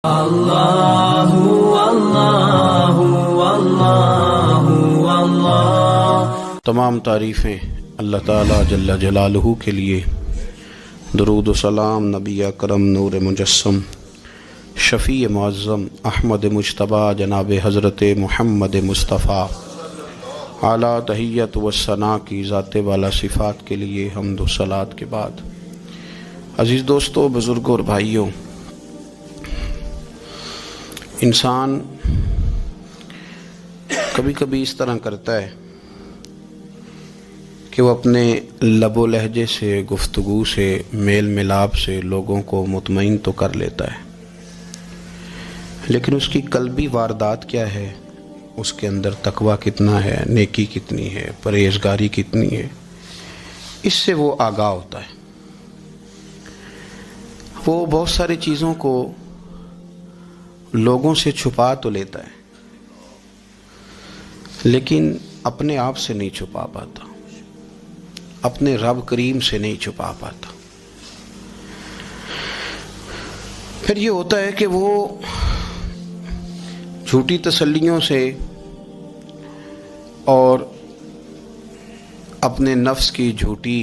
اللہ اللہ اللہ اللہ۔ تمام تعریفیں اللہ تعالیٰ جل جلالہ کے لیے، درود و سلام نبی اکرم نور مجسم شفیع معظم احمد مجتبیٰ جناب حضرت محمد مصطفیٰ اعلیٰ تحیت و ثنا کی ذات والا صفات کے لیے حمد و صلات کے بعد، عزیز دوستو، بزرگوں اور بھائیوں، انسان کبھی کبھی اس طرح کرتا ہے کہ وہ اپنے لب و لہجے سے، گفتگو سے، میل ملاپ سے لوگوں کو مطمئن تو کر لیتا ہے، لیکن اس کی قلبی واردات کیا ہے، اس کے اندر تقویٰ کتنا ہے، نیکی کتنی ہے، پرہیزگاری کتنی ہے، اس سے وہ آگاہ ہوتا ہے۔ وہ بہت ساری چیزوں کو لوگوں سے چھپا تو لیتا ہے، لیکن اپنے آپ سے نہیں چھپا پاتا، اپنے رب کریم سے نہیں چھپا پاتا۔ پھر یہ ہوتا ہے کہ وہ جھوٹی تسلیوں سے اور اپنے نفس کی جھوٹی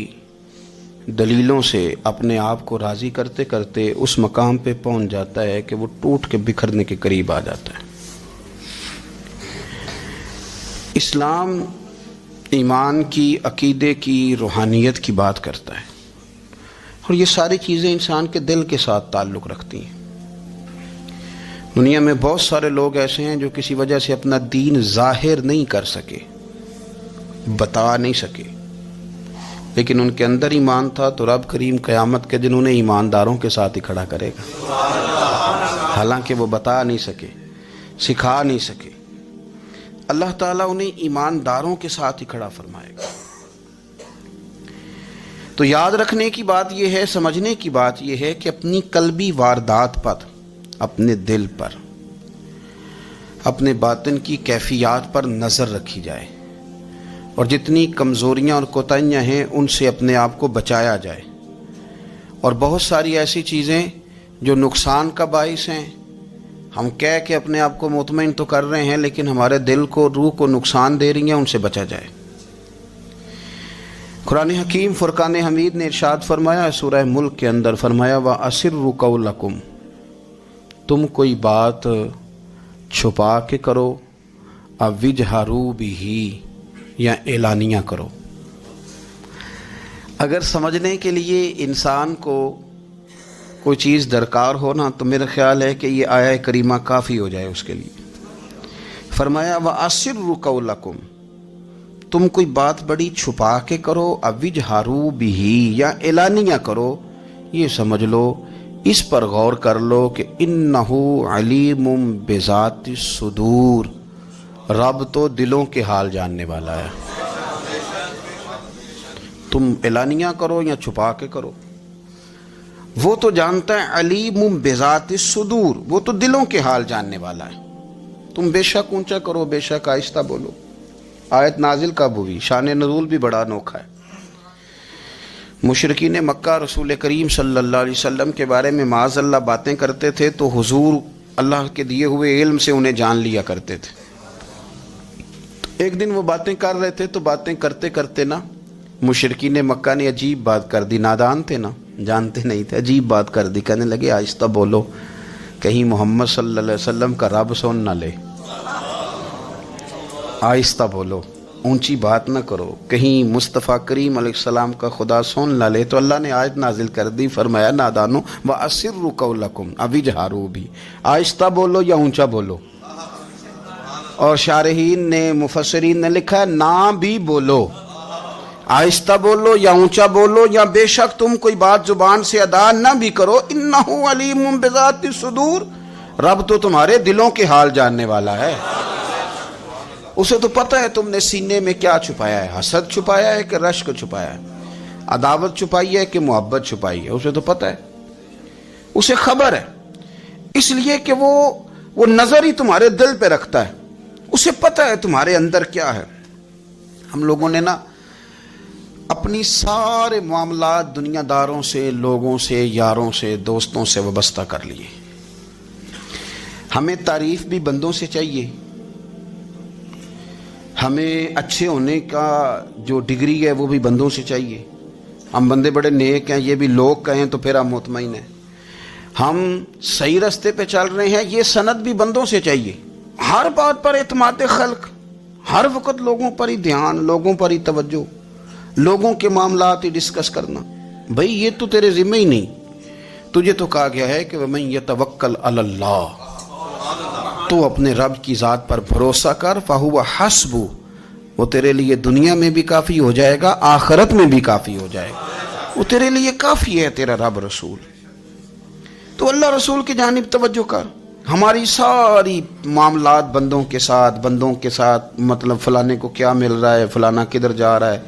دلیلوں سے اپنے آپ کو راضی کرتے کرتے اس مقام پہ پہنچ جاتا ہے کہ وہ ٹوٹ کے بکھرنے کے قریب آ جاتا ہے۔ اسلام ایمان کی، عقیدے کی، روحانیت کی بات کرتا ہے، اور یہ ساری چیزیں انسان کے دل کے ساتھ تعلق رکھتی ہیں۔ دنیا میں بہت سارے لوگ ایسے ہیں جو کسی وجہ سے اپنا دین ظاہر نہیں کر سکے، بتا نہیں سکے، لیکن ان کے اندر ایمان تھا، تو رب کریم قیامت کے دن انہیں ایمانداروں کے ساتھ ہی کھڑا کرے گا، حالانکہ وہ بتا نہیں سکے، سکھا نہیں سکے، اللہ تعالیٰ انہیں ایمانداروں کے ساتھ ہی کھڑا فرمائے گا۔ تو یاد رکھنے کی بات یہ ہے، سمجھنے کی بات یہ ہے کہ اپنی قلبی واردات پر، اپنے دل پر، اپنے باطن کی کیفیات پر نظر رکھی جائے، اور جتنی کمزوریاں اور کوتاہیاں ہیں ان سے اپنے آپ کو بچایا جائے، اور بہت ساری ایسی چیزیں جو نقصان کا باعث ہیں، ہم کہہ کے اپنے آپ کو مطمئن تو کر رہے ہیں لیکن ہمارے دل کو، روح کو نقصان دے رہی ہیں، ان سے بچا جائے۔ قرآن حکیم فرقان حمید نے ارشاد فرمایا، سورہ ملک کے اندر فرمایا، وَأَسِرُّوا قَوْلَكُمْ، تم کوئی بات چھپا کے کرو، أَوْ اجْهَرُوا بِهِ، یا اعلانیہ کرو۔ اگر سمجھنے کے لیے انسان کو کوئی چیز درکار ہو نا، تو میرا خیال ہے کہ یہ آیہ کریمہ کافی ہو جائے اس کے لیے۔ فرمایا وَأَسِرُّوا قَوْلَكُمْ، تم کوئی بات بڑی چھپا کے کرو، أَوْ اجْهَرُوا بِهِ، یا اعلانیہ کرو، یہ سمجھ لو، اس پر غور کر لو کہ إِنَّهُ عَلِيمٌ بِذَاتِ الصُّدُورِ، رب تو دلوں کے حال جاننے والا ہے۔ تم اعلانیہ کرو یا چھپا کے کرو، وہ تو جانتا ہے، علیم بذات الصدور، وہ تو دلوں کے حال جاننے والا ہے۔ تم بے شک اونچا کرو، بے شک آہستہ بولو۔ آیت نازل کب ہوئی؟ شان نزول بھی بڑا انوکھا ہے۔ مشرکین مکہ رسول کریم صلی اللہ علیہ وسلم کے بارے میں معاذ اللہ باتیں کرتے تھے، تو حضور اللہ کے دیے ہوئے علم سے انہیں جان لیا کرتے تھے۔ ایک دن وہ باتیں کر رہے تھے، تو باتیں کرتے کرتے نا مشرکین مکہ نے عجیب بات کر دی، نادان تھے نا، جانتے نہیں تھے، عجیب بات کر دی، کہنے لگے آہستہ بولو، کہیں محمد صلی اللہ علیہ وسلم کا رب سن نہ لے، آہستہ بولو، اونچی بات نہ کرو، کہیں مصطفیٰ کریم علیہ السلام کا خدا سن نہ لے۔ تو اللہ نے آیت نازل کر دی، فرمایا نادانو وَأَسِرُّوا قَوْلَكُمْ أَوْ اجْهَرُوا بِهِ، آہستہ بولو یا اونچا بولو۔ اور شارحین نے، مفسرین نے لکھا ہے نہ بھی بولو، آہستہ بولو یا اونچا بولو، یا بے شک تم کوئی بات زبان سے ادا نہ بھی کرو، إِنَّهُ عَلِيمٌ بِذَاتِ الصُّدُورِ، رب تو تمہارے دلوں کے حال جاننے والا ہے، اسے تو پتہ ہے تم نے سینے میں کیا چھپایا ہے، حسد چھپایا ہے کہ رشک چھپایا ہے، عداوت چھپائی ہے کہ محبت چھپائی ہے، اسے تو پتہ ہے، اسے خبر ہے، اس لیے کہ وہ نظر ہی تمہارے دل پہ رکھتا ہے، اسے پتہ ہے تمہارے اندر کیا ہے۔ ہم لوگوں نے نا اپنی سارے معاملات دنیا داروں سے، لوگوں سے، یاروں سے، دوستوں سے وابستہ کر لیے، ہمیں تعریف بھی بندوں سے چاہیے، ہمیں اچھے ہونے کا جو ڈگری ہے وہ بھی بندوں سے چاہیے. ہم بندے بڑے نیک ہیں، یہ بھی لوگ کہیں تو پھر ہم مطمئن ہیں. ہم صحیح راستے پہ چل رہے ہیں، یہ سند بھی بندوں سے چاہیے. ہر بات پر اعتماد خلق، ہر وقت لوگوں پر ہی دھیان، لوگوں پر ہی توجہ، لوگوں کے معاملات ہی ڈسکس کرنا. بھئی یہ تو تیرے ذمہ ہی نہیں. تجھے تو کہا گیا ہے کہ وَمَن يَتَوَكَّلْ عَلَى اللَّهِ، تو اپنے رب کی ذات پر بھروسہ کر، فَهُوَ حَسْبُهُ، وہ تیرے لیے دنیا میں بھی کافی ہو جائے گا، آخرت میں بھی کافی ہو جائے گا. وہ تیرے لیے کافی ہے تیرا رب رسول. تو اللہ رسول کی جانب توجہ کر. ہماری ساری معاملات بندوں کے ساتھ مطلب فلانے کو کیا مل رہا ہے، فلانا کدھر جا رہا ہے،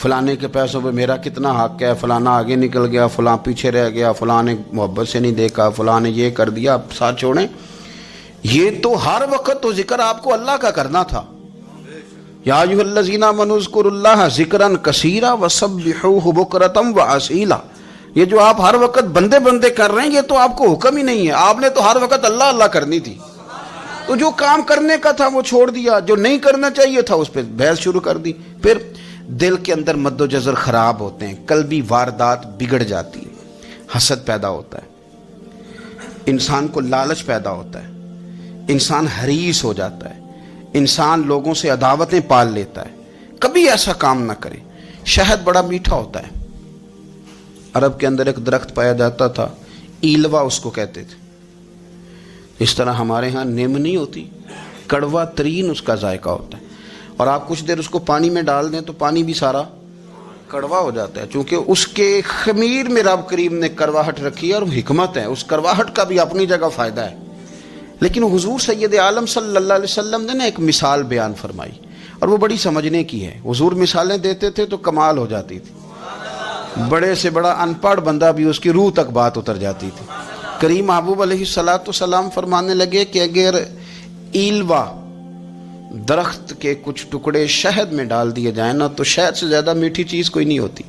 فلانے کے پیسوں پہ میرا کتنا حق ہے، فلانا آگے نکل گیا، فلاں پیچھے رہ گیا، فلاں نے محبت سے نہیں دیکھا، فلاں نے یہ کر دیا. ساتھ چھوڑیں، یہ تو ہر وقت تو ذکر آپ کو اللہ کا کرنا تھا. یا ایھا الذین آمنوا اذکروا اللہ ذکرا کثیرا وسبحوہ بکرۃ واسیلا. یہ جو آپ ہر وقت بندے کر رہے ہیں، یہ تو آپ کو حکم ہی نہیں ہے. آپ نے تو ہر وقت اللہ اللہ کرنی تھی. تو جو کام کرنے کا تھا وہ چھوڑ دیا، جو نہیں کرنا چاہیے تھا اس پہ بحث شروع کر دی. پھر دل کے اندر مد و جزر خراب ہوتے ہیں، قلبی واردات بگڑ جاتی ہے، حسد پیدا ہوتا ہے، انسان کو لالچ پیدا ہوتا ہے، انسان حریص ہو جاتا ہے، انسان لوگوں سے عداوتیں پال لیتا ہے. کبھی ایسا کام نہ کرے. شہد بڑا میٹھا ہوتا ہے. عرب کے اندر ایک درخت پایا جاتا تھا، ایلوا اس کو کہتے تھے. اس طرح ہمارے ہاں نیم نہیں ہوتی، کڑوا ترین اس کا ذائقہ ہوتا ہے. اور آپ کچھ دیر اس کو پانی میں ڈال دیں تو پانی بھی سارا کڑوا ہو جاتا ہے، چونکہ اس کے خمیر میں رب کریم نے کرواہٹ رکھی ہے. اور حکمت ہے، اس کرواہٹ کا بھی اپنی جگہ فائدہ ہے. لیکن حضور سید عالم صلی اللہ علیہ وسلم نے نا ایک مثال بیان فرمائی، اور وہ بڑی سمجھنے کی ہے. حضور مثالیں دیتے تھے تو کمال ہو جاتی تھی. بڑے سے بڑا ان پڑھ بندہ بھی اس کی روح تک بات اتر جاتی تھی. کریم محبوب علیہ السلام فرمانے لگے کہ اگر ایلوا درخت کے کچھ ٹکڑے شہد میں ڈال دیے جائیں نا تو شہد سے زیادہ میٹھی چیز کوئی نہیں ہوتی.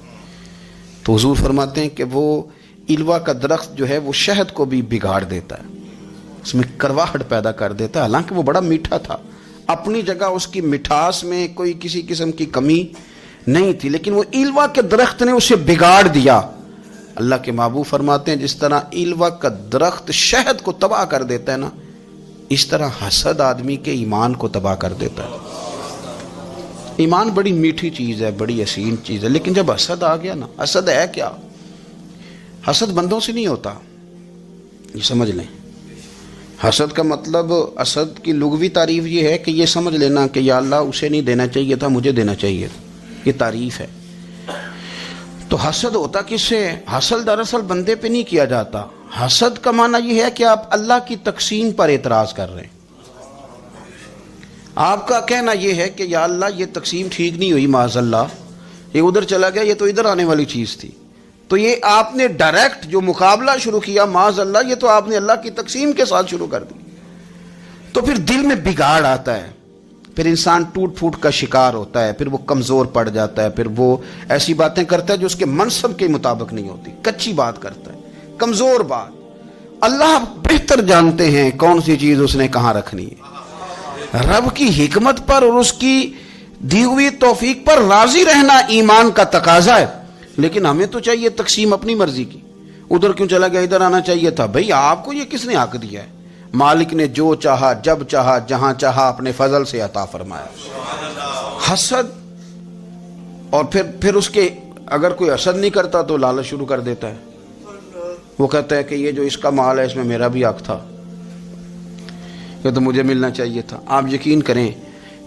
تو حضور فرماتے ہیں کہ وہ ایلوا کا درخت جو ہے وہ شہد کو بھی بگاڑ دیتا ہے، اس میں کرواہٹ پیدا کر دیتا ہے. حالانکہ وہ بڑا میٹھا تھا، اپنی جگہ اس کی مٹھاس میں کوئی کسی قسم کی کمی نہیں تھی، لیکن وہ ایلوا کے درخت نے اسے بگاڑ دیا. اللہ کے محبوب فرماتے ہیں جس طرح ایلوا کا درخت شہد کو تباہ کر دیتا ہے نا، اس طرح حسد آدمی کے ایمان کو تباہ کر دیتا ہے. ایمان بڑی میٹھی چیز ہے، بڑی حسین چیز ہے، لیکن جب حسد آ گیا نا، حسد ہے کیا؟ حسد بندوں سے نہیں ہوتا، یہ سمجھ لیں. حسد کا مطلب، حسد کی لغوی تعریف یہ ہے کہ یہ سمجھ لینا کہ یا اللہ اسے نہیں دینا چاہیے تھا، مجھے دینا چاہیے تھا. یہ تعریف ہے. تو حسد ہوتا کس سے؟ حسد دراصل بندے پہ نہیں کیا جاتا. حسد کا معنی یہ ہے کہ آپ اللہ کی تقسیم پر اعتراض کر رہے ہیں. آپ کا کہنا یہ ہے کہ یا اللہ یہ تقسیم ٹھیک نہیں ہوئی، معاذ اللہ یہ ادھر چلا گیا، یہ تو ادھر آنے والی چیز تھی. تو یہ آپ نے ڈائریکٹ جو مقابلہ شروع کیا، معاذ اللہ یہ تو آپ نے اللہ کی تقسیم کے ساتھ شروع کر دی. تو پھر دل میں بگاڑ آتا ہے، پھر انسان ٹوٹ پھوٹ کا شکار ہوتا ہے، پھر وہ کمزور پڑ جاتا ہے، پھر وہ ایسی باتیں کرتا ہے جو اس کے منصب کے مطابق نہیں ہوتی، کچی بات کرتا ہے، کمزور بات. اللہ بہتر جانتے ہیں کون سی چیز اس نے کہاں رکھنی ہے. رب کی حکمت پر اور اس کی دی ہوئی توفیق پر راضی رہنا ایمان کا تقاضا ہے. لیکن ہمیں تو چاہیے تقسیم اپنی مرضی کی. ادھر کیوں چلا گیا، ادھر آنا چاہیے تھا. بھئی آپ کو یہ کس نے حق دیا ہے؟ مالک نے جو چاہا، جب چاہا، جہاں چاہا اپنے فضل سے عطا فرمایا. حسد، اور پھر اس کے اگر کوئی حسد نہیں کرتا تو لالچ شروع کر دیتا ہے. وہ کہتا ہے کہ یہ جو اس کا مال ہے اس میں میرا بھی حق تھا، یہ تو مجھے ملنا چاہیے تھا. آپ یقین کریں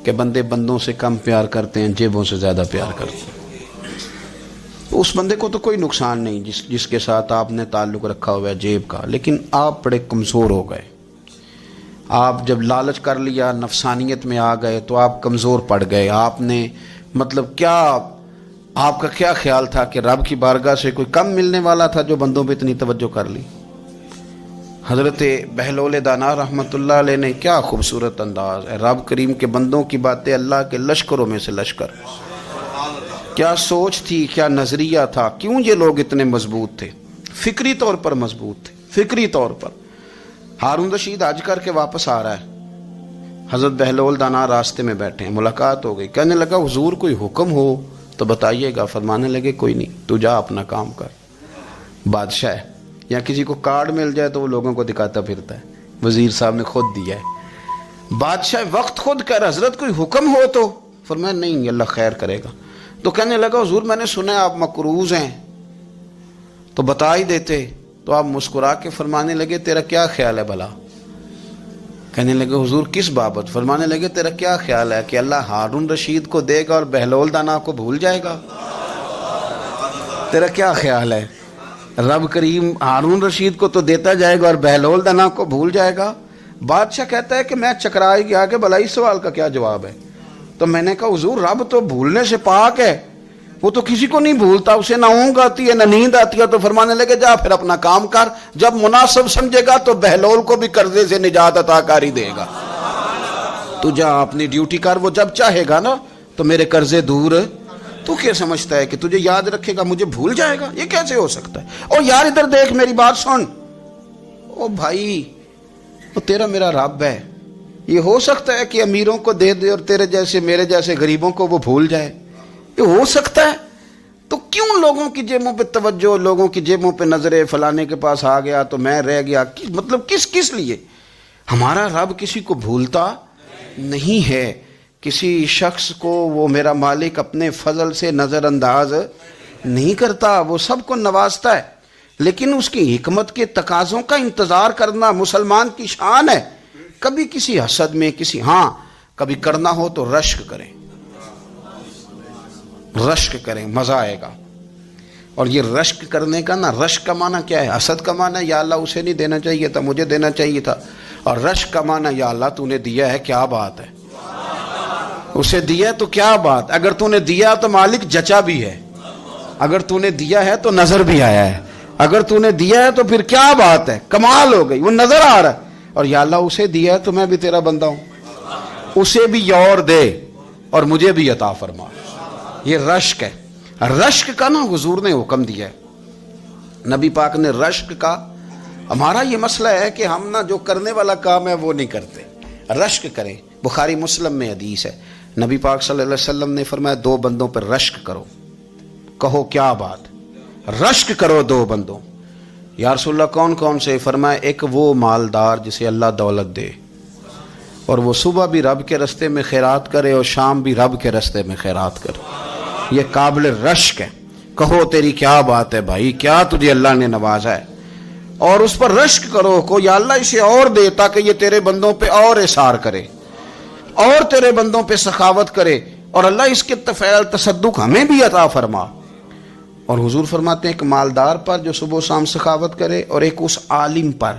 کہ بندے بندوں سے کم پیار کرتے ہیں، جیبوں سے زیادہ پیار کرتے ہیں. اس بندے کو تو کوئی نقصان نہیں جس کے ساتھ آپ نے تعلق رکھا ہوا ہے جیب کا، لیکن آپ بڑے کمزور ہو گئے. آپ جب لالچ کر لیا، نفسانیت میں آ گئے تو آپ کمزور پڑ گئے. آپ نے مطلب کیا، آپ کا کیا خیال تھا کہ رب کی بارگاہ سے کوئی کم ملنے والا تھا جو بندوں پہ اتنی توجہ کر لی. حضرت بہلول دانا رحمۃ اللہ علیہ نے کیا خوبصورت انداز ہے. رب کریم کے بندوں کی باتیں اللہ کے لشکروں میں سے لشکر. کیا سوچ تھی، کیا نظریہ تھا. کیوں یہ لوگ اتنے مضبوط تھے؟ فکری طور پر مضبوط تھے، فکری طور پر. ہارون رشید حج کر کے واپس آ رہا ہے، حضرت بہلول دانا راستے میں بیٹھے ہیں، ملاقات ہو گئی، کہنے لگا حضور کوئی حکم ہو تو بتائیے گا۔ فرمانے لگے کوئی نہیں، تو جا اپنا کام کر۔ بادشاہ ہے یا کسی کو کارڈ مل جائے تو وہ لوگوں کو دکھاتا پھرتا ہے، وزیر صاحب نے خود دیا ہے۔ بادشاہ وقت خود کہہ رہا حضرت کوئی حکم ہو تو؟ فرمایا نہیں، اللہ خیر کرے گا۔ تو کہنے لگا حضور میں نے سنا ہے آپ مقروض ہیں تو بتا ہی دیتے۔ تو آپ مسکرا کے فرمانے لگے تیرا کیا خیال ہے بھلا؟ کہنے لگے حضور کس بابت؟ فرمانے لگے تیرا کیا خیال ہے کہ اللہ ہارون رشید کو دے گا اور بہلول دانا کو بھول جائے گا؟ تیرا کیا خیال ہے؟ رب کریم ہارون رشید کو تو دیتا جائے گا اور بہلول دانا کو بھول جائے گا؟ بادشاہ کہتا ہے کہ میں چکرا ہی گیا کہ بھلا اس سوال کا کیا جواب ہے؟ تو میں نے کہا حضور رب تو بھولنے سے پاک ہے، وہ تو کسی کو نہیں بھولتا، اسے نہ اونگ آتی ہے نہ نیند آتی ہے۔ تو فرمانے لگے جا پھر اپنا کام کر، جب مناسب سمجھے گا تو بہلول کو بھی قرضے سے نجات عطا کاری دے گا۔ تو جا اپنی ڈیوٹی کر، وہ جب چاہے گا نا تو میرے قرضے دور۔ تو کیا سمجھتا ہے کہ تجھے یاد رکھے گا مجھے بھول جائے گا؟ یہ کیسے ہو سکتا ہے؟ اور یار ادھر دیکھ میری بات سن، او بھائی وہ تیرا میرا رب ہے، یہ ہو سکتا ہے کہ امیروں کو دے دے اور تیرے جیسے میرے جیسے غریبوں کو وہ بھول جائے؟ یہ ہو سکتا ہے؟ تو کیوں لوگوں کی جیبوں پہ توجہ، لوگوں کی جیبوں پہ نظریں، فلانے کے پاس آ گیا تو میں رہ گیا، مطلب کس لیے؟ ہمارا رب کسی کو بھولتا نہیں ہے، کسی شخص کو وہ میرا مالک اپنے فضل سے نظر انداز نہیں کرتا، وہ سب کو نوازتا ہے، لیکن اس کی حکمت کے تقاضوں کا انتظار کرنا مسلمان کی شان ہے۔ کبھی کسی حسد میں کبھی کرنا ہو تو رشک کریں، مزہ آئے گا۔ اور یہ رشک کرنے کا نا، رشک کا معنی کیا ہے؟ حسد کا معنی یا اللہ اسے نہیں دینا چاہیے تھا، مجھے دینا چاہیے تھا، اور رشک کا معنی یا اللہ تو نے دیا ہے، کیا بات ہے، اسے دیا تو کیا بات، اگر تو نے دیا تو مالک جچا بھی ہے، اگر تو نے دیا ہے تو نظر بھی آیا ہے، اگر تو نے دیا ہے تو پھر کیا بات ہے، کمال ہو گئی، وہ نظر آ رہا ہے۔ اور یا اللہ اسے دیا ہے تو میں بھی تیرا بندہ ہوں، اسے بھی اور دے اور مجھے بھی عطا فرما۔ یہ رشک ہے۔ رشک کا نا حضور نے حکم دیا ہے، نبی پاک نے رشک کا۔ ہمارا یہ مسئلہ ہے کہ ہم نا جو کرنے والا کام ہے وہ نہیں کرتے، رشک کریں۔ بخاری مسلم میں حدیث ہے، نبی پاک صلی اللہ علیہ وسلم نے فرمایا 2 بندوں پر رشک کرو۔ کہو کیا بات؟ رشک کرو 2 بندوں۔ یا رسول اللہ کون کون سے؟ فرمایا ایک وہ مالدار جسے اللہ دولت دے اور وہ صبح بھی رب کے رستے میں خیرات کرے اور شام بھی رب کے رستے میں خیرات کرے، یہ قابل رشک ہے۔ کہو تیری کیا بات ہے بھائی، کیا تجھے اللہ نے نوازا ہے، اور اس پر رشک کرو، کو یا اللہ اسے اور دے تاکہ یہ تیرے بندوں پہ اور اثار کرے اور تیرے بندوں پہ سخاوت کرے، اور اللہ اس کے فعل تصدق ہمیں بھی عطا فرما۔ اور حضور فرماتے ہیں ایک مالدار پر جو صبح و شام سخاوت کرے، اور ایک اس عالم پر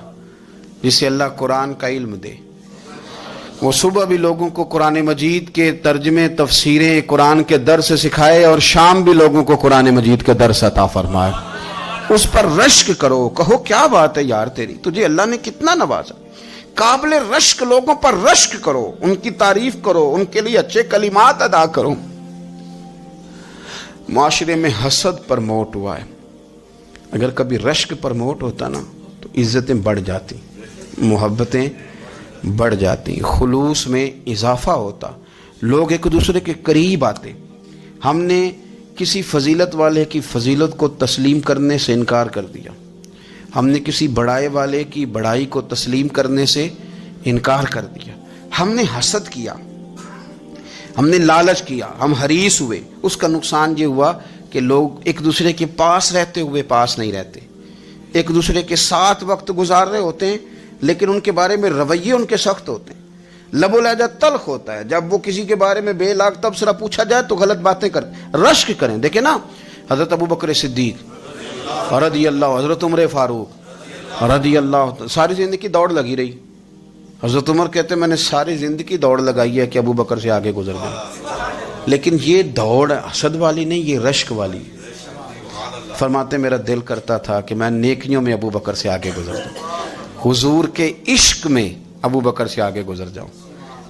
جسے اللہ قرآن کا علم دے، وہ صبح بھی لوگوں کو قرآن مجید کے ترجمے، تفسیریں، قرآن کے درس سکھائے، اور شام بھی لوگوں کو قرآن مجید کے درس عطا فرمائے۔ اس پر رشک کرو، کہو کیا بات ہے یار تیری، تجھے اللہ نے کتنا نوازا۔ قابل رشک لوگوں پر رشک کرو، ان کی تعریف کرو، ان کے لیے اچھے کلمات ادا کرو۔ معاشرے میں حسد پرموٹ ہوا ہے، اگر کبھی رشک پرموٹ ہوتا نا تو عزتیں بڑھ جاتی، محبتیں بڑھ جاتی، خلوص میں اضافہ ہوتا، لوگ ایک دوسرے کے قریب آتے۔ ہم نے کسی فضیلت والے کی فضیلت کو تسلیم کرنے سے انکار کر دیا، ہم نے کسی بڑائی والے کی بڑائی کو تسلیم کرنے سے انکار کر دیا، ہم نے حسد کیا، ہم نے لالچ کیا، ہم حریص ہوئے۔ اس کا نقصان یہ ہوا کہ لوگ ایک دوسرے کے پاس رہتے ہوئے پاس نہیں رہتے، ایک دوسرے کے ساتھ وقت گزار رہے ہوتے ہیں لیکن ان کے بارے میں رویے ان کے سخت ہوتے ہیں، لب و لہجہ تلخ ہوتا ہے، جب وہ کسی کے بارے میں بے لاگ تبصرہ پوچھا جائے تو غلط باتیں کریں۔ رشک کریں، دیکھیں نا حضرت ابو بکر صدیق رضی اللہ، حضرت عمر فاروق رضی اللہ، ساری زندگی دوڑ لگی رہی۔ حضرت عمر کہتے ہیں میں نے ساری زندگی دوڑ لگائی ہے کہ ابو بکر سے آگے گزر جائے، لیکن یہ دوڑ حسد والی نہیں، یہ رشک والی۔ فرماتے میرا دل کرتا تھا کہ میں نیکیوں میں ابو بکر سے آگے گزر جاؤں، حضور کے عشق میں ابو بکر سے آگے گزر جاؤں،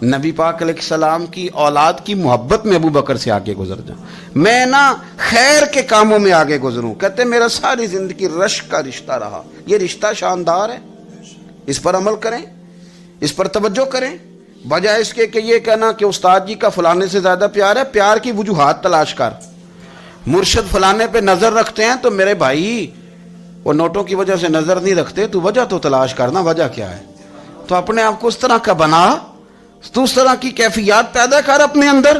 نبی پاک علیہ السلام کی اولاد کی محبت میں ابو بکر سے آگے گزر جاؤں، میں نا خیر کے کاموں میں آگے گزروں۔ کہتے میرا ساری زندگی رشک کا رشتہ رہا، یہ رشتہ شاندار ہے، اس پر عمل کریں، اس پر توجہ کریں، بجائے اس کے کہ یہ کہنا کہ استاد جی کا فلانے سے زیادہ پیار ہے، پیار کی وجوہات تلاش کر۔ مرشد فلانے پہ نظر رکھتے ہیں تو میرے بھائی وہ نوٹوں کی وجہ سے نظر نہیں رکھتے، تو وجہ تو تلاش کرنا، وجہ کیا ہے؟ تو اپنے آپ کو اس طرح کا بنا، تو اس طرح کی کیفیات پیدا کر اپنے اندر۔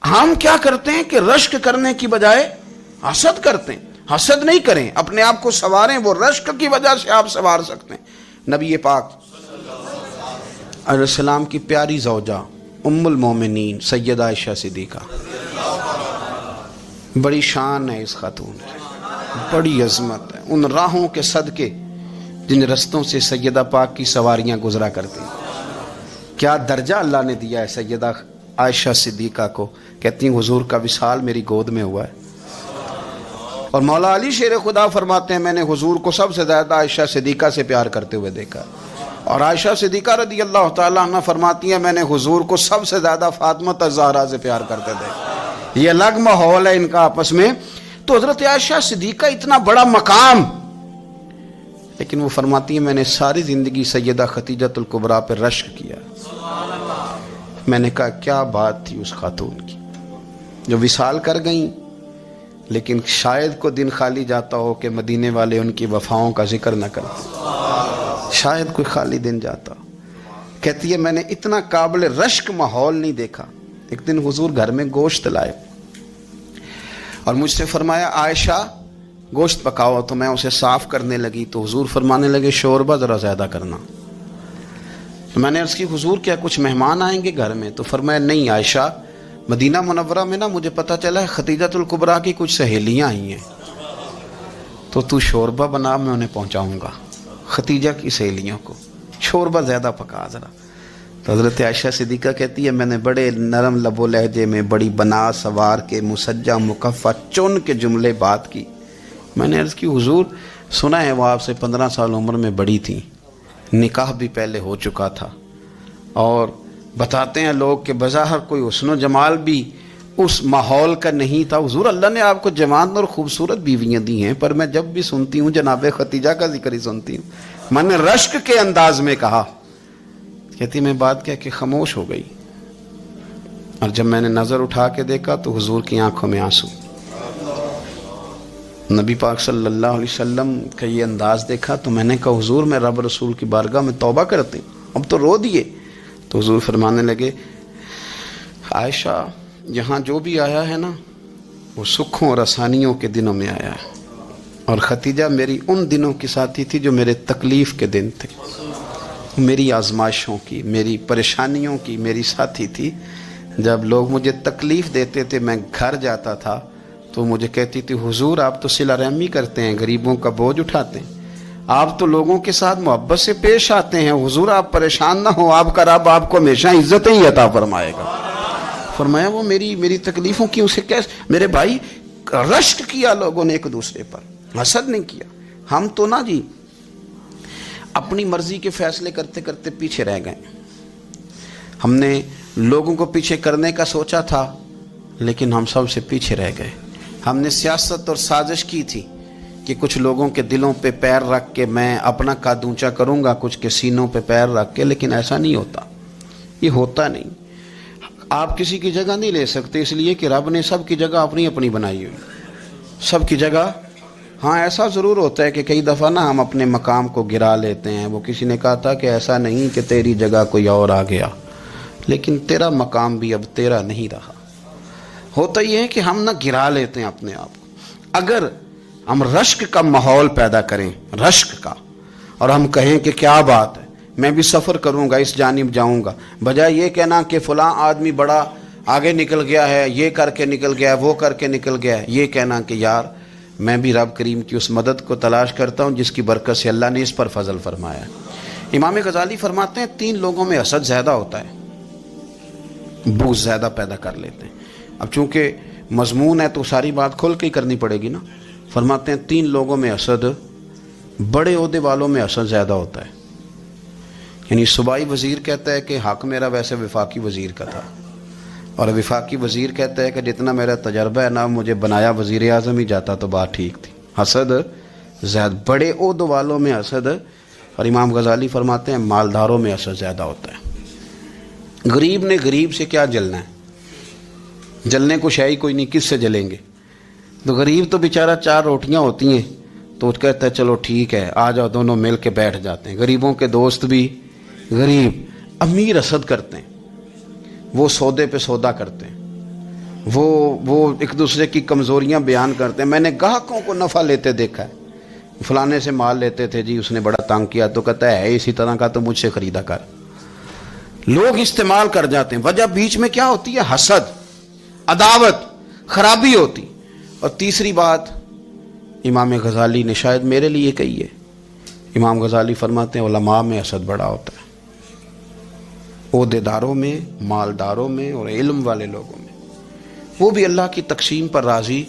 ہم کیا کرتے ہیں کہ رشک کرنے کی بجائے حسد کرتے ہیں۔ حسد نہیں کریں، اپنے آپ کو سنواریں، وہ رشک کی وجہ سے آپ سنوار سکتے ہیں۔ نبی پاک علیہ السلام کی پیاری زوجہ ام المومنین سیدہ عائشہ صدیقہ، بڑی شان ہے اس خاتون کی، بڑی عظمت ہے ان راہوں کے صدقے جن رستوں سے سیدہ پاک کی سواریاں گزرا کرتی ہیں۔ کیا درجہ اللہ نے دیا ہے سیدہ عائشہ صدیقہ کو، کہتی ہیں حضور کا وصال میری گود میں ہوا ہے۔ اور مولا علی شیر خدا فرماتے ہیں میں نے حضور کو سب سے زیادہ عائشہ صدیقہ سے پیار کرتے ہوئے دیکھا، اور عائشہ صدیقہ رضی اللہ تعالیٰ عنہ فرماتی ہیں میں نے حضور کو سب سے زیادہ فاطمہ الزہرا سے پیار کرتے دیکھا۔ یہ الگ ماحول ہے ان کا آپس میں۔ تو حضرت عائشہ صدیقہ اتنا بڑا مقام، لیکن وہ فرماتی ہیں میں نے ساری زندگی سیدہ خدیجۃ الکبریٰ پہ رشک کیا۔ میں نے کہا کیا بات تھی اس خاتون کی جو وصال کر گئیں، لیکن شاید کو دن خالی جاتا ہو کہ مدینے والے ان کی وفاؤں کا ذکر نہ کرتے، شاید کوئی خالی دن جاتا۔ کہتی ہے میں نے اتنا قابل رشک ماحول نہیں دیکھا۔ ایک دن حضور گھر میں گوشت لائے اور مجھ سے فرمایا عائشہ گوشت پکاؤ، تو میں اسے صاف کرنے لگی تو حضور فرمانے لگے شوربہ ذرا زیادہ کرنا۔ تو میں نے عرض کی حضور کیا کچھ مہمان آئیں گے گھر میں؟ تو فرمایا نہیں عائشہ، مدینہ منورہ میں نا مجھے پتہ چلا ہے خدیجۃ الکبریٰ کی کچھ سہیلیاں آئی ہیں، تو شوربہ بنا، میں انہیں پہنچاؤں گا، خدیجہ کی سہیلیوں کو شوربہ زیادہ پکا ذرا۔ تو حضرت عائشہ صدیقہ کہتی ہے میں نے بڑے نرم لب و لہجے میں بڑی بنا سوار کے مسجع مکفہ چن کے جملے بات کی۔ میں نے عرض کی حضور سنا ہے وہ آپ سے 15 سال عمر میں بڑی تھیں، نکاح بھی پہلے ہو چکا تھا، اور بتاتے ہیں لوگ کہ بظاہر کوئی حسن و جمال بھی اس ماحول کا نہیں تھا۔ حضور اللہ نے آپ کو جوان اور خوبصورت بیویاں دی ہیں، پر میں جب بھی سنتی ہوں جناب خدیجہ کا ذکر ہی سنتی ہوں۔ میں نے رشک کے انداز میں کہا، کہتی میں بات کیا کہ خاموش ہو گئی، اور جب میں نے نظر اٹھا کے دیکھا تو حضور کی آنکھوں میں آنسو۔ نبی پاک صلی اللہ علیہ وسلم کا یہ انداز دیکھا تو میں نے کہا حضور میں رب رسول کی بارگاہ میں توبہ کرتی ہوں، اب تو رو دیے۔ تو حضور فرمانے لگے عائشہ یہاں جو بھی آیا ہے نا وہ سکھوں اور آسانیوں کے دنوں میں آیا ہے، اور خدیجہ میری ان دنوں کی ساتھی تھی جو میرے تکلیف کے دن تھے، میری آزمائشوں کی، میری پریشانیوں کی میری ساتھی تھی۔ جب لوگ مجھے تکلیف دیتے تھے میں گھر جاتا تھا تو مجھے کہتی تھی حضور آپ تو صلہ رحمی کرتے ہیں، غریبوں کا بوجھ اٹھاتے ہیں، آپ تو لوگوں کے ساتھ محبت سے پیش آتے ہیں، حضور آپ پریشان نہ ہو، آپ کا رب آپ کو ہمیشہ عزتیں ہی عطا فرمائے گا۔ فرمایا وہ میری تکلیفوں کی اسے کیسے؟ میرے بھائی رشک کیا لوگوں نے ایک دوسرے پر، حسد نہیں کیا۔ ہم تو نا جی اپنی مرضی کے فیصلے کرتے کرتے پیچھے رہ گئے۔ ہم نے لوگوں کو پیچھے کرنے کا سوچا تھا لیکن ہم سب سے پیچھے رہ گئے۔ ہم نے سیاست اور سازش کی تھی کہ کچھ لوگوں کے دلوں پہ پیر رکھ کے میں اپنا قد اونچا کروں گا، کچھ کے سینوں پہ پیر رکھ کے، لیکن ایسا نہیں ہوتا، یہ ہوتا نہیں۔ آپ کسی کی جگہ نہیں لے سکتے، اس لیے کہ رب نے سب کی جگہ اپنی اپنی بنائی ہوئی، سب کی جگہ۔ ہاں ایسا ضرور ہوتا ہے کہ کئی دفعہ نا ہم اپنے مقام کو گرا لیتے ہیں۔ وہ کسی نے کہا تھا کہ ایسا نہیں کہ تیری جگہ کوئی اور آ گیا، لیکن تیرا مقام بھی اب تیرا نہیں رہا۔ ہوتا یہ ہے کہ ہم نہ گرا لیتے ہیں اپنے آپ کو۔ اگر ہم رشک کا ماحول پیدا کریں، رشک کا، اور ہم کہیں کہ کیا بات ہے میں بھی سفر کروں گا، اس جانب جاؤں گا، بجائے یہ کہنا کہ فلاں آدمی بڑا آگے نکل گیا ہے، یہ کر کے نکل گیا ہے، وہ کر کے نکل گیا ہے، یہ کہنا کہ یار میں بھی رب کریم کی اس مدد کو تلاش کرتا ہوں جس کی برکت سے اللہ نے اس پر فضل فرمایا ہے۔ امام غزالی فرماتے ہیں 3 لوگوں میں حسد زیادہ ہوتا ہے، بغض زیادہ پیدا کر لیتے ہیں۔ اب چونکہ مضمون ہے تو ساری بات کھول کے ہی کرنی پڑے گی نا۔ فرماتے ہیں 3 لوگوں میں حسد، بڑے عہدے والوں میں حسد زیادہ ہوتا ہے۔ یعنی صوبائی وزیر کہتا ہے کہ حق میرا ویسے وفاقی وزیر کا تھا، اور وفاقی وزیر کہتا ہے کہ جتنا میرا تجربہ ہے نا مجھے بنایا وزیر اعظم ہی جاتا تو بات ٹھیک تھی۔ حسد زیادہ، بڑے عہدوں والوں میں حسد، اور امام غزالی فرماتے ہیں مالداروں میں اثر زیادہ ہوتا ہے۔ غریب نے غریب سے کیا جلنا ہے؟ جلنے کو شے ہی کوئی نہیں، کس سے جلیں گے؟ تو غریب تو بیچارہ 4 روٹیاں ہوتی ہیں تو وہ کہتا ہے چلو ٹھیک ہے آ جاؤ، دونوں مل کے بیٹھ جاتے ہیں۔ غریبوں کے دوست بھی غریب۔ امیر حسد کرتے ہیں، وہ سودے پہ سودا کرتے ہیں، وہ ایک دوسرے کی کمزوریاں بیان کرتے ہیں۔ میں نے گاہکوں کو نفع لیتے دیکھا ہے، فلانے سے مال لیتے تھے جی، اس نے بڑا تنگ کیا، تو کہتا ہے اسی طرح کا تو مجھ سے خریدا کر۔ لوگ استعمال کر جاتے ہیں، وجہ بیچ میں کیا ہوتی ہے؟ حسد، عداوت، خرابی ہوتی۔ اور تیسری بات امام غزالی نے شاید میرے لیے کہی ہے، امام غزالی فرماتے ہیں علماء میں حسد بڑا ہوتا ہے، عہدیداروں میں، مالداروں میں اور علم والے لوگوں میں۔ وہ بھی اللہ کی تقسیم پر راضی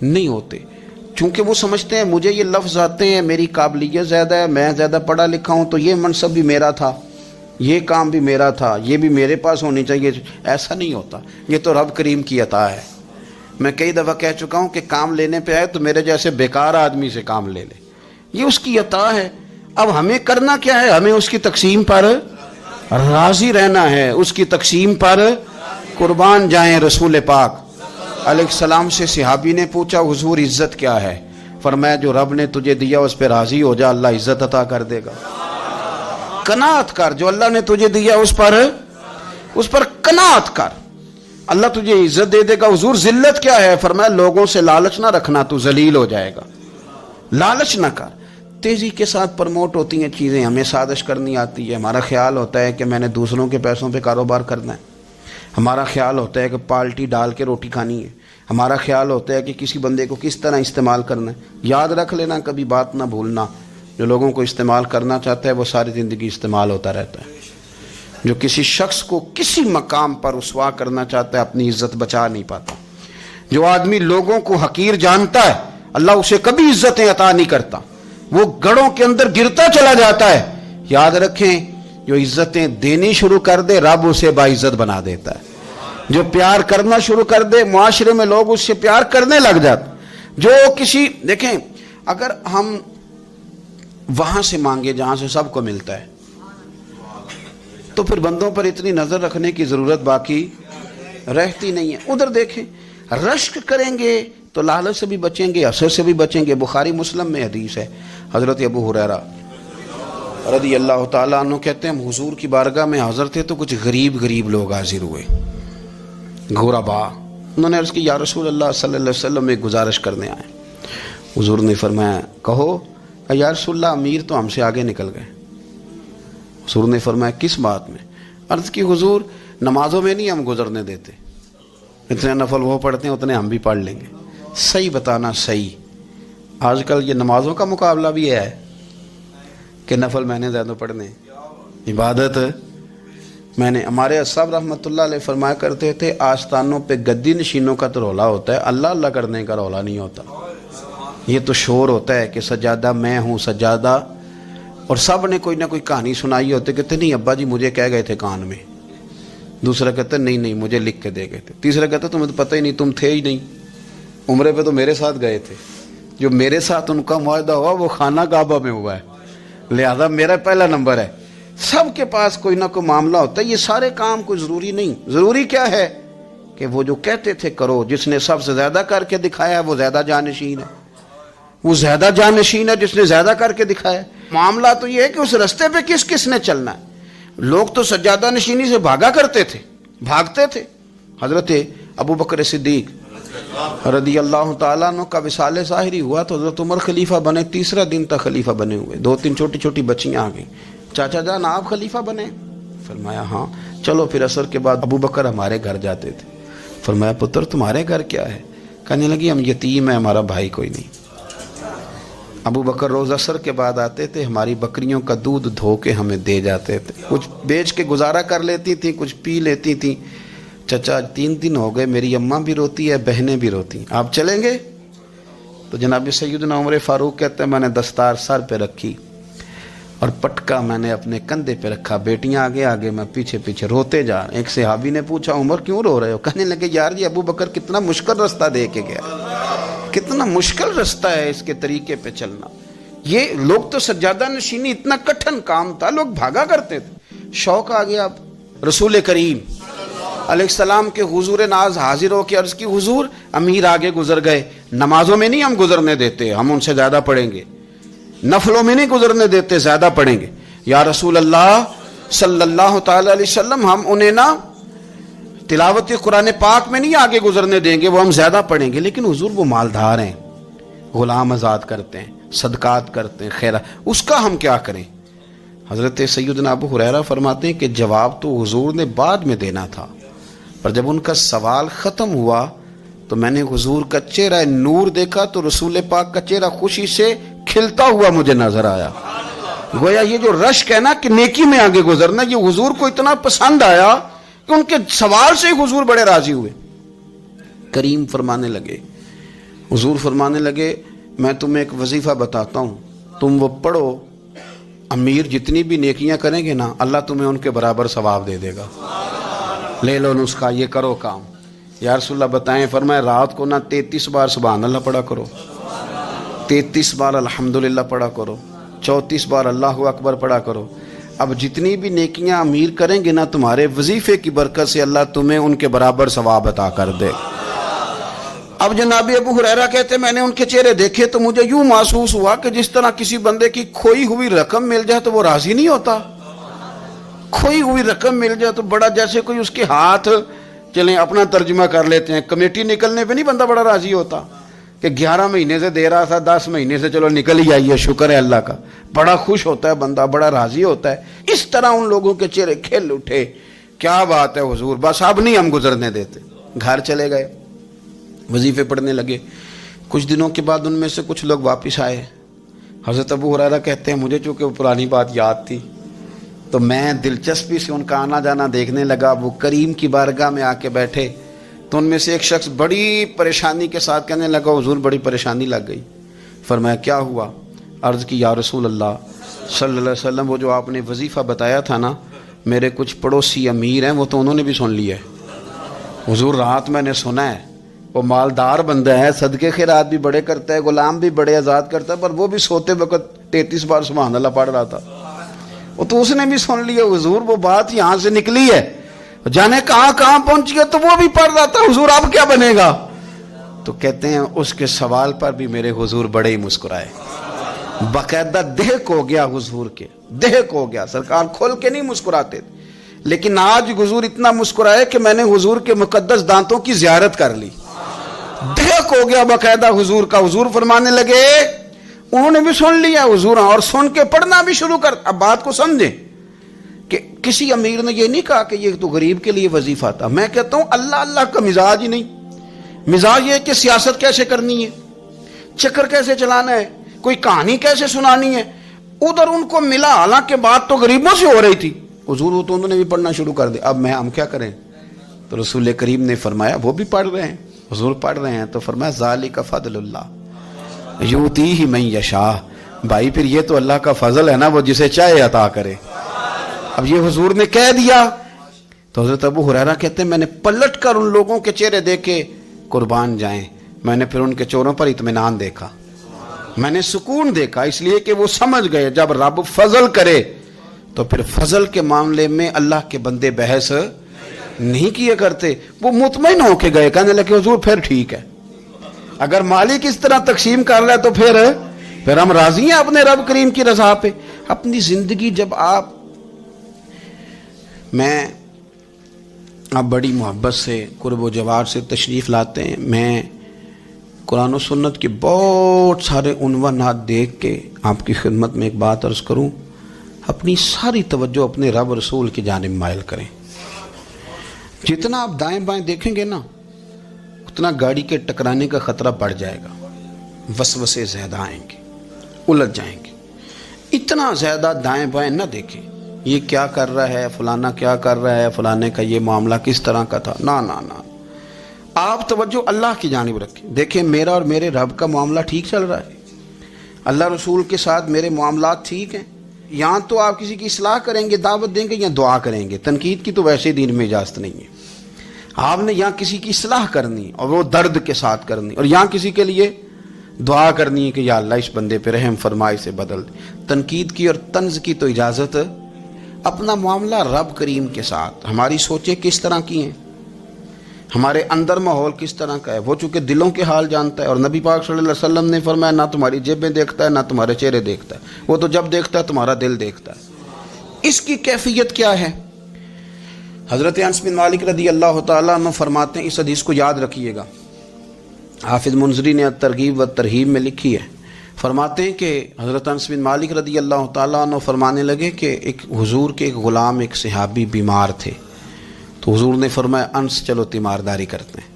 نہیں ہوتے، چونکہ وہ سمجھتے ہیں مجھے یہ لفظ آتے ہیں، میری قابلیت زیادہ ہے، میں زیادہ پڑھا لکھا ہوں، تو یہ منصب بھی میرا تھا، یہ کام بھی میرا تھا، یہ بھی میرے پاس ہونی چاہیے۔ ایسا نہیں ہوتا، یہ تو رب کریم کی عطا ہے۔ میں کئی دفعہ کہہ چکا ہوں کہ کام لینے پہ آئے تو میرے جیسے بیکار آدمی سے کام لے لے، یہ اس کی عطا ہے۔ اب ہمیں کرنا کیا ہے؟ ہمیں اس کی تقسیم پر راضی رہنا ہے، اس کی تقسیم پر قربان جائیں۔ رسول پاک علیہ السلام سے صحابی نے پوچھا حضور عزت کیا ہے؟ فرمایا جو رب نے تجھے دیا اس پہ راضی ہو جا، اللہ عزت عطا کر دے گا۔ قناعت کر، جو اللہ نے تجھے دیا اس پر قناعت کر، اللہ تجھے عزت دے دے گا۔ حضور ذلت کیا ہے؟ فرمایا لوگوں سے لالچ نہ رکھنا، تو ذلیل ہو جائے گا، لالچ نہ کر۔ تیزی کے ساتھ پروموٹ ہوتی ہیں چیزیں، ہمیں سازش کرنی آتی ہے، ہمارا خیال ہوتا ہے کہ میں نے دوسروں کے پیسوں پہ کاروبار کرنا ہے، ہمارا خیال ہوتا ہے کہ پالٹی ڈال کے روٹی کھانی ہے، ہمارا خیال ہوتا ہے کہ کسی بندے کو کس طرح استعمال کرنا ہے۔ یاد رکھ لینا، کبھی بات نہ بھولنا، جو لوگوں کو استعمال کرنا چاہتا ہے وہ ساری زندگی استعمال ہوتا رہتا ہے۔ جو کسی شخص کو کسی مقام پر رسوا کرنا چاہتا ہے اپنی عزت بچا نہیں پاتا۔ جو آدمی لوگوں کو حقیر جانتا ہے اللہ اسے کبھی عزتیں عطا نہیں کرتا، وہ گڑھوں کے اندر گرتا چلا جاتا ہے۔ یاد رکھیں جو عزتیں دینی شروع کر دے رب اسے باعزت بنا دیتا ہے، جو پیار کرنا شروع کر دے معاشرے میں لوگ اس سے پیار کرنے لگ جاتے۔ جو کسی دیکھیں اگر ہم وہاں سے مانگے جہاں سے سب کو ملتا ہے تو پھر بندوں پر اتنی نظر رکھنے کی ضرورت باقی رہتی نہیں ہے۔ ادھر دیکھیں رشک کریں گے تو لالچ سے بھی بچیں گے، حسد سے بھی بچیں گے۔ بخاری مسلم میں حدیث ہے، حضرت ابو ہریرہ رضی اللہ تعالیٰ عنہ کہتے ہیں ہم حضور کی بارگاہ میں حاضر تھے تو کچھ غریب لوگ حاضر ہوئے، غربا۔ انہوں نے عرض کی یا رسول اللہ صلی اللہ علیہ وسلم ایک گزارش کرنے آئے۔ حضور نے فرمایا کہو۔ یا رسول اللہ امیر تو ہم سے آگے نکل گئے۔ حضور نے فرمایا کس بات میں؟ عرض کی حضور نمازوں میں نہیں ہم گزرنے دیتے، اتنے نفل وہ پڑھتے ہیں اتنے ہم بھی پڑھ لیں گے۔ صحیح بتانا صحیح، آج کل یہ نمازوں کا مقابلہ بھی ہے کہ نفل میں نے زیادہ پڑھنے، عبادت میں نے۔ ہمارے صاحب رحمۃ اللہ علیہ فرمایا کرتے تھے آستانوں پہ گدی نشینوں کا تو رولا ہوتا ہے، اللہ اللہ کرنے کا رولا نہیں ہوتا۔ یہ تو شور ہوتا ہے کہ سجادہ میں ہوں سجادہ، اور سب نے کوئی نہ کوئی کہانی سنائی ہوتی، کہتے نہیں ابا جی مجھے کہہ گئے تھے کان میں، دوسرا کہتا نہیں مجھے لکھ کے دے گئے تھے، تیسرا کہتا تمہیں تو پتہ ہی نہیں، تم تھے ہی نہیں، عمرے پہ تو میرے ساتھ گئے تھے، جو میرے ساتھ ان کا معاہدہ ہوا وہ خانہ کعبہ میں ہوا ہے، لہذا میرا پہلا نمبر ہے۔ سب کے پاس کوئی نہ کوئی معاملہ ہوتا ہے، یہ سارے کام کوئی ضروری نہیں۔ ضروری کیا ہے کہ وہ جو کہتے تھے کرو، جس نے سب سے زیادہ کر کے دکھایا وہ زیادہ جانشین ہے، وہ زیادہ جانشین ہے جس نے زیادہ کر کے دکھایا۔ معاملہ تو یہ ہے کہ اس رستے پہ کس نے چلنا ہے۔ لوگ تو سجادہ نشینی سے بھاگا کرتے تھے، بھاگتے تھے۔ حضرت ابو بکر صدیق رضی اللہ تعالیٰ عنہ کا وصال ظاہری ہوا تو حضرت عمر خلیفہ بنے، تیسرا دن تک خلیفہ بنے ہوئے، 2-3 چھوٹی چھوٹی بچیاں آ گئیں، چاچا جان آپ خلیفہ بنے؟ فرمایا ہاں۔ چلو پھر عصر کے بعد ابو بکر ہمارے گھر جاتے تھے۔ فرمایا پتر تمہارے گھر کیا ہے؟ کہنے لگی ہم یتیم ہیں، ہمارا بھائی کوئی نہیں۔ ابو بکر روز عصر کے بعد آتے تھے، ہماری بکریوں کا دودھ دھو کے ہمیں دے جاتے تھے، کچھ بیچ کے گزارا کر لیتی تھیں، کچھ پی لیتی تھیں۔ چچا 3 دن ہو گئے، میری اماں بھی روتی ہے، بہنیں بھی روتی ہیں، آپ چلیں گے؟ تو جناب سیدنا عمر فاروق کہتے ہیں میں نے دستار سر پہ رکھی اور پٹکا میں نے اپنے کندھے پہ رکھا، بیٹیاں آگے آگے میں پیچھے پیچھے روتے جا۔ ایک صحابی نے پوچھا عمر کیوں رو رہے ہو؟ کہنے لگے یار یہ ابو بکر کتنا مشکل رستہ دے کے گیا، کتنا مشکل رستہ ہے اس کے طریقے پہ چلنا۔ یہ لوگ تو سجادہ نشینی اتنا کٹھن کام تھا، لوگ بھاگا کرتے تھے. شوق آ گیا. اب رسول کریم علیہ السلام کے حضور ناز حاضر ہو کے عرض کی حضور امیر آگے گزر گئے، نمازوں میں نہیں ہم گزرنے دیتے، ہم ان سے زیادہ پڑھیں گے، نفلوں میں نہیں گزرنے دیتے، زیادہ پڑھیں گے. یا رسول اللہ صلی اللہ تعالی علیہ وسلم ہم انہیں نا تلاوت قرآن پاک میں نہیں آگے گزرنے دیں گے، وہ ہم زیادہ پڑھیں گے. لیکن حضور وہ مالدار ہیں، غلام آزاد کرتے ہیں، صدقات کرتے ہیں، خیرات، اس کا ہم کیا کریں؟ حضرت سیدنا ابو ہریرہ فرماتے ہیں کہ جواب تو حضور نے بعد میں دینا تھا، پر جب ان کا سوال ختم ہوا تو میں نے حضور کا چہرہ نور دیکھا تو رسول پاک کا چہرہ خوشی سے کھلتا ہوا مجھے نظر آیا. گویا یہ جو رشک ہے نا کہ نیکی میں آگے گزرنا، یہ حضور کو اتنا پسند آیا کہ ان کے سوال سے حضور بڑے راضی ہوئے. کریم فرمانے لگے، حضور فرمانے لگے میں تمہیں ایک وظیفہ بتاتا ہوں، تم وہ پڑھو، امیر جتنی بھی نیکیاں کریں گے نا اللہ تمہیں ان کے برابر ثواب دے دے گا. لے لو نسخہ، یہ کرو کام. یا رسول اللہ بتائیں، فرمائے رات کو نا 33 بار سبحان اللہ پڑھا کرو، 33 بار الحمدللہ پڑھا کرو، 34 بار اللہ اکبر پڑھا کرو. اب جتنی بھی نیکیاں امیر کریں گے نا تمہارے وظیفے کی برکت سے اللہ تمہیں ان کے برابر ثواب عطا کر دے. اب جناب ابو ہریرہ کہتے میں نے ان کے چہرے دیکھے تو مجھے یوں محسوس ہوا کہ جس طرح کسی بندے کی کھوئی ہوئی رقم مل جائے تو وہ راضی نہیں ہوتا. کھوئی ہوئی رقم مل جائے تو بڑا جیسے کوئی اس کے ہاتھ چلیں اپنا ترجمہ کر لیتے ہیں، کمیٹی نکلنے پہ نہیں بندہ بڑا راضی ہوتا کہ 11 مہینے سے دے رہا تھا، 10 مہینے سے چلو نکل ہی آئی ہے، شکر ہے اللہ کا. بڑا خوش ہوتا ہے بندہ، بڑا راضی ہوتا ہے. اس طرح ان لوگوں کے چہرے کھل اٹھے. کیا بات ہے حضور، بس اب نہیں ہم گزرنے دیتے. گھر چلے گئے، وظیفے پڑھنے لگے. کچھ دنوں کے بعد ان میں سے کچھ لوگ واپس آئے. حضرت ابو ہریرہ کہتے ہیں مجھے چونکہ وہ پرانی بات یاد تھی تو میں دلچسپی سے ان کا آنا جانا دیکھنے لگا. وہ کریم کی بارگاہ میں آ کے بیٹھے تو ان میں سے ایک شخص بڑی پریشانی کے ساتھ کہنے لگا حضور بڑی پریشانی لگ گئی. فرمایا کیا ہوا؟ عرض کی یا رسول اللہ صلی اللہ علیہ وسلم وہ جو آپ نے وظیفہ بتایا تھا نا، میرے کچھ پڑوسی امیر ہیں وہ تو انہوں نے بھی سن لیا ہے. حضور رات میں نے سنا ہے وہ مالدار بندہ ہے، صدقے خیرات بھی بڑے کرتا ہے، غلام بھی بڑے آزاد کرتا ہے، پر وہ بھی سوتے وقت 33 بار سبحان اللہ پڑھ رہا تھا. وہ تو اس نے بھی سن لیا حضور، وہ بات یہاں سے نکلی ہے، جانے کہاں کہاں پہنچ گیا تو وہ بھی پڑھ رہا تھا. حضور اب کیا بنے گا؟ تو کہتے ہیں اس کے سوال پر بھی میرے حضور بڑے ہی مسکرائے. باقاعدہ دہک ہو گیا حضور کے، دہک ہو گیا. سرکار کھول کے نہیں مسکراتے تھے، لیکن آج حضور اتنا مسکرائے کہ میں نے حضور کے مقدس دانتوں کی زیارت کر لی. دہک ہو گیا باقاعدہ حضور کا. حضور فرمانے لگے انہوں نے بھی سن لیا حضور، اور سن کے پڑھنا بھی شروع کر. اب بات کو سمجھیں کہ کسی امیر نے یہ نہیں کہا کہ یہ تو غریب کے لیے وظیفہ تھا. میں کہتا ہوں اللہ اللہ کا مزاج ہی نہیں. مزاج یہ کہ سیاست کیسے کرنی ہے، چکر کیسے چلانا ہے، کوئی کہانی کیسے سنانی ہے. ادھر ان کو ملا، حالانکہ بات تو غریبوں سے ہو رہی تھی. حضور وہ تو انہوں نے بھی پڑھنا شروع کر دیا. اب ہم کیا کریں؟ تو رسول کریم نے فرمایا وہ بھی پڑھ رہے ہیں، حضور پڑھ رہے ہیں تو فرمایا ذالک فضل اللہ یؤتیہ من یشاء. بھائی پھر یہ تو اللہ کا فضل ہے نا، وہ جسے چاہے عطا کرے. اب یہ حضور نے کہہ دیا تو حضرت ابو ہریرہ کہتے ہیں میں نے پلٹ کر ان لوگوں کے چہرے دیکھے، قربان جائیں میں نے پھر ان کے چہروں پر اطمینان دیکھا، میں نے سکون دیکھا. اس لیے کہ وہ سمجھ گئے جب رب فضل کرے تو پھر فضل کے معاملے میں اللہ کے بندے بحث نہیں کیے کرتے. وہ مطمئن ہو کے گئے، کہنے لگے حضور پھر ٹھیک ہے، اگر مالک اس طرح تقسیم کر رہا ہے تو پھر ہم راضی ہیں اپنے رب کریم کی رضا پہ. اپنی زندگی جب آپ بڑی محبت سے قرب و جوار سے تشریف لاتے ہیں، میں قرآن و سنت کے بہت سارے عنوانات دیکھ کے آپ کی خدمت میں ایک بات عرض کروں. اپنی ساری توجہ اپنے رب رسول کی جانب مائل کریں. جتنا آپ دائیں بائیں دیکھیں گے نا اتنا گاڑی کے ٹکرانے کا خطرہ بڑھ جائے گا. وسوسے زیادہ آئیں گے، الجھ جائیں گے. اتنا زیادہ دائیں بائیں نہ دیکھیں، یہ کیا کر رہا ہے، فلانا کیا کر رہا ہے، فلانے کا یہ معاملہ کس طرح کا تھا. نہ نہ نہ، آپ توجہ اللہ کی جانب رکھیں. دیکھیں میرا اور میرے رب کا معاملہ ٹھیک چل رہا ہے، اللہ رسول کے ساتھ میرے معاملات ٹھیک ہیں. یہاں تو آپ کسی کی اصلاح کریں گے، دعوت دیں گے یا دعا کریں گے. تنقید کی تو ویسے دین میں اجازت نہیں ہے. آپ نے یہاں کسی کی اصلاح کرنی اور وہ درد کے ساتھ کرنی، اور یہاں کسی کے لیے دعا کرنی ہے کہ یا اللہ اس بندے پہ رحم فرما، اسے بدل دے۔ تنقید کی اور طنز کی تو اجازت، اپنا معاملہ رب کریم کے ساتھ، ہماری سوچیں کس طرح کی ہیں، ہمارے اندر ماحول کس طرح کا ہے، وہ چونکہ دلوں کے حال جانتا ہے۔ اور نبی پاک صلی اللہ علیہ وسلم نے فرمایا نہ تمہاری جیبیں دیکھتا ہے نہ تمہارے چہرے دیکھتا ہے، وہ تو جب دیکھتا ہے تمہارا دل دیکھتا ہے۔ اس کی کیفیت کیا ہے؟ حضرت انس بن مالک رضی اللہ تعالیٰ عنہ فرماتے ہیں، اس حدیث کو یاد رکھیے گا، حافظ منذری نے ترغیب و ترہیب میں لکھی ہے، فرماتے ہیں کہ حضرت انس بن مالک رضی اللہ تعالیٰ عنہ فرمانے لگے کہ ایک حضور کے ایک غلام، ایک صحابی بیمار تھے، تو حضور نے فرمایا انس چلو تیمارداری کرتے ہیں۔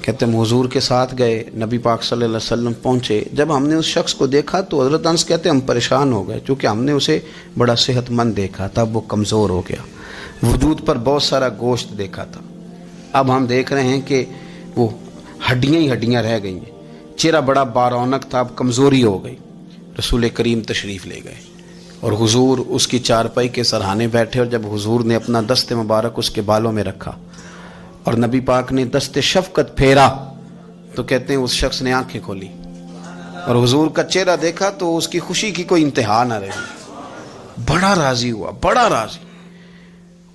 کہتے ہیں حضور کے ساتھ گئے، نبی پاک صلی اللہ علیہ وسلم پہنچے، جب ہم نے اس شخص کو دیکھا تو حضرت انس کہتے ہیں ہم پریشان ہو گئے، چونکہ ہم نے اسے بڑا صحت مند دیکھا تھا، وہ کمزور ہو گیا، وجود پر بہت سارا گوشت دیکھا تھا، اب ہم دیکھ رہے ہیں کہ وہ ہڈیاں ہی ہڈیاں رہ گئی ہیں، چہرہ بڑا بارونق تھا، اب کمزوری ہو گئی۔ رسول کریم تشریف لے گئے اور حضور اس کی چارپائی کے سرہانے بیٹھے، اور جب حضور نے اپنا دست مبارک اس کے بالوں میں رکھا اور نبی پاک نے دست شفقت پھیرا تو کہتے ہیں اس شخص نے آنکھیں کھولی اور حضور کا چہرہ دیکھا تو اس کی خوشی کی کوئی انتہا نہ رہی، بڑا راضی ہوا، بڑا راضی،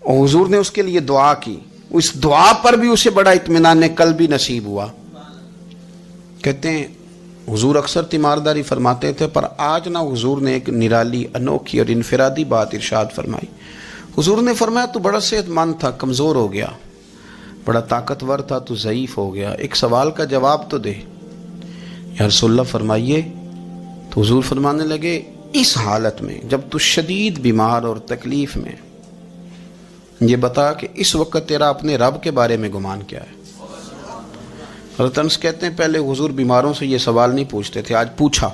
اور حضور نے اس کے لیے دعا کی، اس دعا پر بھی اسے بڑا اطمینان قلبی نصیب ہوا۔ کہتے ہیں حضور اکثر تیمارداری فرماتے تھے، پر آج نہ حضور نے ایک نرالی، انوکھی اور انفرادی بات ارشاد فرمائی۔ حضور نے فرمایا تو بڑا صحت مند تھا، کمزور ہو گیا، بڑا طاقتور تھا تو ضعیف ہو گیا، ایک سوال کا جواب تو دے۔ یا رسول اللہ فرمائیے۔ تو حضور فرمانے لگے اس حالت میں جب تو شدید بیمار اور تکلیف میں، یہ بتا کہ اس وقت تیرا اپنے رب کے بارے میں گمان کیا ہے؟ حضرت انس کہتے ہیں پہلے حضور بیماروں سے یہ سوال نہیں پوچھتے تھے، آج پوچھا،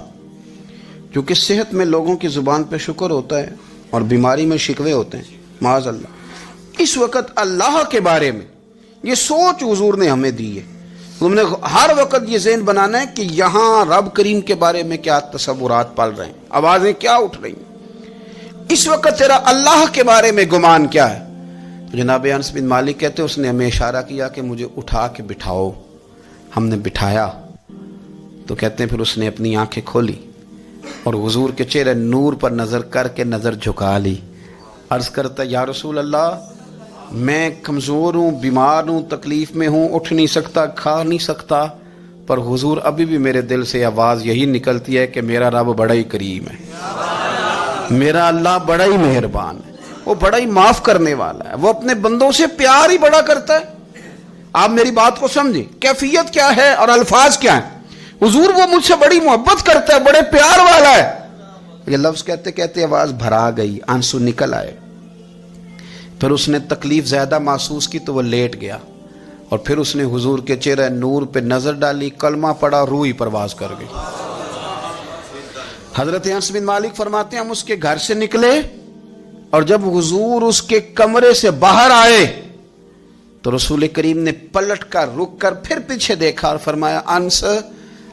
کیونکہ صحت میں لوگوں کی زبان پہ شکر ہوتا ہے اور بیماری میں شکوے ہوتے ہیں، معاذ اللہ۔ اس وقت اللہ کے بارے میں یہ سوچ حضور نے ہمیں دی ہے، تم نے ہر وقت یہ ذہن بنانا ہے کہ یہاں رب کریم کے بارے میں کیا تصورات پل رہے ہیں، آوازیں کیا اٹھ رہی ہیں، اس وقت تیرا اللہ کے بارے میں گمان کیا ہے؟ تو جناب انس بن مالک کہتے ہیں اس نے ہمیں اشارہ کیا کہ مجھے اٹھا کے بٹھاؤ، ہم نے بٹھایا، تو کہتے ہیں پھر اس نے اپنی آنکھیں کھولی اور حضور کے چہرے نور پر نظر کر کے نظر جھکا لی، عرض کرتا یا رسول اللہ میں کمزور ہوں، بیمار ہوں، تکلیف میں ہوں، اٹھ نہیں سکتا، کھا نہیں سکتا، پر حضور ابھی بھی میرے دل سے آواز یہی نکلتی ہے کہ میرا رب بڑا ہی کریم ہے، میرا اللہ بڑا ہی مہربان ہے، وہ بڑا ہی معاف کرنے والا ہے، وہ اپنے بندوں سے پیار ہی بڑا کرتا ہے۔ آپ میری بات کو سمجھیں، کیفیت کیا ہے اور الفاظ کیا ہیں۔ حضور وہ مجھ سے بڑی محبت کرتا ہے، بڑے پیار والا ہے۔ یہ لفظ کہتے کہتے آواز بھرا گئی، آنسو نکل آئے، پھر اس نے تکلیف زیادہ محسوس کی تو وہ لیٹ گیا، اور پھر اس نے حضور کے چہرے نور پہ نظر ڈالی، کلمہ پڑھا، روح ہی پرواز کر گئی۔ حضرت انس بن مالک فرماتے ہیں ہم اس کے گھر سے نکلے، اور جب حضور اس کے کمرے سے باہر آئے تو رسول کریم نے پلٹ کر رک کر پھر پیچھے دیکھا اور فرمایا انس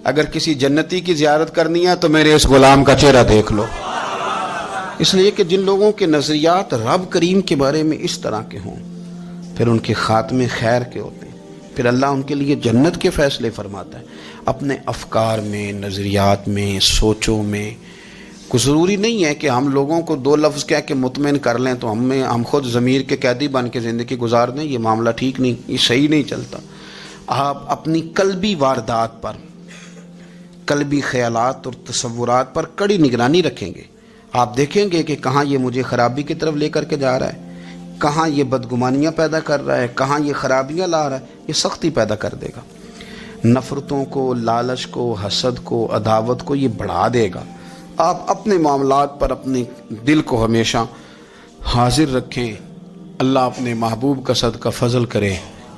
اگر کسی جنتی کی زیارت کرنی ہے تو میرے اس غلام کا چہرہ دیکھ لو۔ اس لیے کہ جن لوگوں کے نظریات رب کریم کے بارے میں اس طرح کے ہوں پھر ان کے خاتمے خیر کے ہوتے ہیں، پھر اللہ ان کے لیے جنت کے فیصلے فرماتا ہے۔ اپنے افکار میں، نظریات میں، سوچوں میں کوئی ضروری نہیں ہے کہ ہم لوگوں کو دو لفظ کہہ کے مطمئن کر لیں تو ہم خود ضمیر کے قیدی بن کے زندگی گزار دیں، یہ معاملہ ٹھیک نہیں، یہ صحیح نہیں چلتا۔ آپ اپنی قلبی واردات پر، قلبی خیالات اور تصورات پر کڑی نگرانی رکھیں گے، آپ دیکھیں گے کہ کہاں یہ مجھے خرابی کی طرف لے کر کے جا رہا ہے، کہاں یہ بدگمانیاں پیدا کر رہا ہے، کہاں یہ خرابیاں لا رہا ہے، یہ سختی پیدا کر دے گا، نفرتوں کو، لالچ کو، حسد کو، عداوت کو یہ بڑھا دے گا۔ آپ اپنے معاملات پر اپنے دل کو ہمیشہ حاضر رکھیں، اللہ اپنے محبوب کا صدقہ فضل کرے،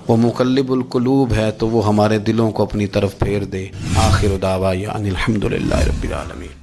وہ مقلب القلوب ہے تو وہ ہمارے دلوں کو اپنی طرف پھیر دے۔ آخر دعوانا ان الحمدللہ رب العالمین۔